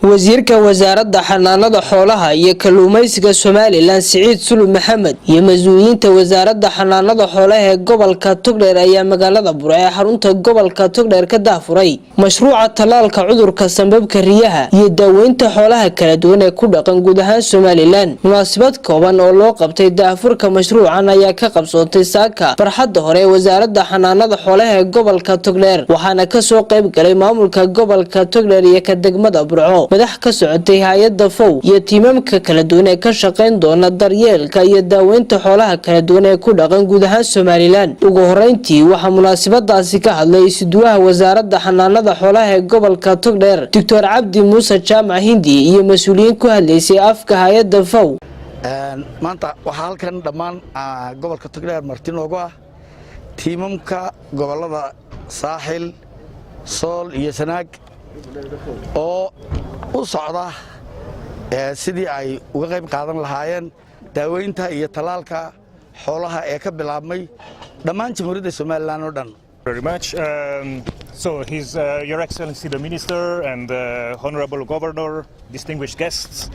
wasiirka wasaaradda xanaanada xoolaha iyo kalluumaysiga Soomaaliland Siciid Sulu Maxamed iyo mas'uuliyiinta wasaaradda xanaanada xoolaha ee gobolka Togdheer ayaa magaalada Burco ee xarunta gobolka Togdheer ka daafuray mashruuca talaalka cudurka sanbabka riyaha iyo daaweynta xoolaha kala duwan ee ku dhaqan guud ahaan Soomaaliland. munaasabad kooban oo loo qabtay daafurka mashruucan ayaa ka qabsoontay saaka farxadda hore ee wasaaradda xanaanada xoolaha ee gobolka Togdheer waxaana ka soo qayb galay maamulka gobolka Togdheer iyo ka degmada Burco madax ka socotay hay'adda FOW iyo tiimamka kala duwan ee ka shaqeyn doona daryeelka iyo daaweynta xoolaha kala duwan ee ku dhaqan guud ahaan Soomaaliland. ugu horeyntii waxa munaasabadaasi ka hadlay isuduwaha wasaaradda xanaanada xoolaha ee gobolka Togdheer Dr. Cabdi Muuse Jaamac Hindi iyo mas'uuliyiin ku hadlaysay afka hay'adda FOW. maanta waxa halkan dhammaan gobolka Togdheer marti noogu ah tiimamka gobolada Saaxil, Sool iyo Sanaag oo u socda sidii ay uga qayb qaadan lahaayeen daaweynta iyo talaalka xoolaha ee ka bilaabmay dhammaan jamhuuriyadda Soomaaliland oo dhan. Very much. So Your Excellency the Minister and Honorable Governor, distinguished guests,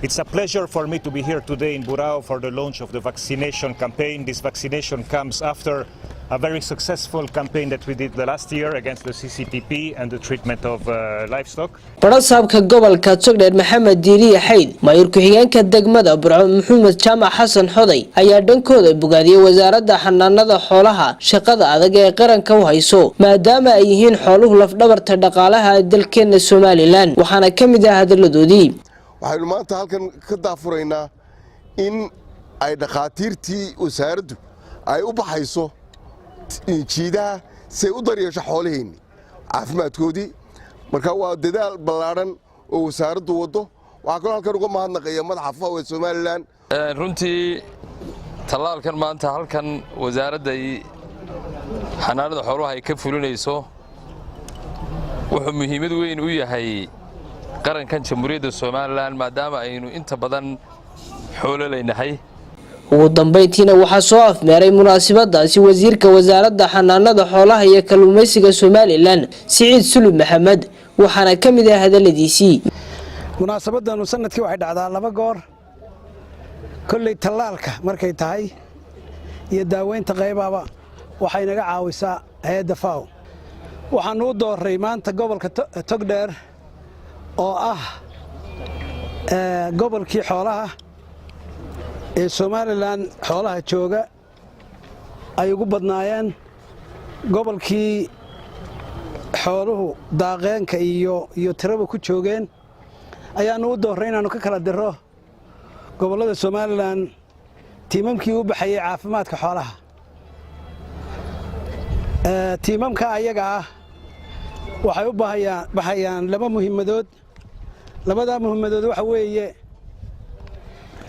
it's a pleasure for me to be here today in Burao for the launch of the vaccination campaign. This vaccination comes after a very successful campaign that we did the last year against the CCTP and the treatment of livestock. Barasabka gobolka Togdheer Maxamed Diiriye Xayd maayir ku-xigeenka degmada Burco Maxamed Jaamac Xasan Xoday ayaa dhankooda bogaadiyay wasaaradda xanaanada xoolaha shaqada adag ee qaranka u hayso maadaama ay yihiin xooluhu laf-dhabarta dhaqaalaha dalkeena Soomaaliland waxaana kamid ah hadaladoodii waxaynu maanta halkan ka daafuraynaa in ay dhaqaatiirtii wasaaraddu ay u baxayso jiidaha si ay u daryeesho xoolaheennii caafimaadkoodii marka waa dadaal ballaaran oo wasaaraddu wado waxaa kaloo halkan uga mahadnaqaya madaxa FOW ee Soomaaliland. runtii talaalkan maanta halkan wasaaradda xanaanada xoolaha ay ka fulinayso wuxuu muhiimad weyn u yahay qarankan jamhuuriyadda Soomaaliland maadaama aynu inta badan xoolo leenahay. ugu dambeyntiina waxaa soo afmeeray munaasabadaasi wasiirka wasaaradda xanaanada xoolaha iyo kalluumaysiga Soomaaliland Siciid Sulu Maxamed waxaana kamid ah hadaladiisii munaasabadan sanadkii waxay dhacdaa laba goor kulli talaalka markay tahay iyo daaweynta qaybaaba waxay naga caawisaa hay'adda FOW waxaan u dooray maanta gobolka Togdheer oo ah gobolkii xoolaha ee Soomaaliland xoolaha jooga ay ugu badnaayeen gobolkii xooluhu daaqeenka iyo tiraba ku joogeen ayaanu u dooray inaanu ka kala diro gobolada Soomaaliland tiimamkii u baxayay caafimaadka xoolaha tiimamka ayaga ah waxay u baxayaan laba muhiimadood labada muhiimadood waxa weeye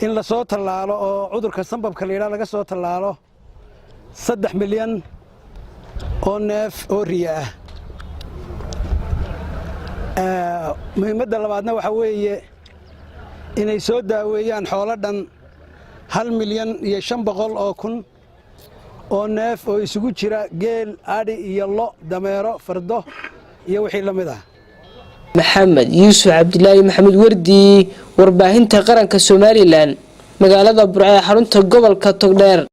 in la soo talaalo oo cudurka sanbabka leeyahay laga soo talaalo 3 milyan oo neef oo riya ah muhiimadda labaadna waxa weeye inay soo daaweeyaan xoolo dhan 1 milyan iyo 500 oo kun oo neef oo isugu jira geel ari iyo lo dameero fardo iyo wixii la mid ah. Maxamed Yuusuf Cabdilaahi Maxamed Wardi warbaahinta qaranka Soomaaliland magaalada Burco ee xarunta gobolka Togdheer.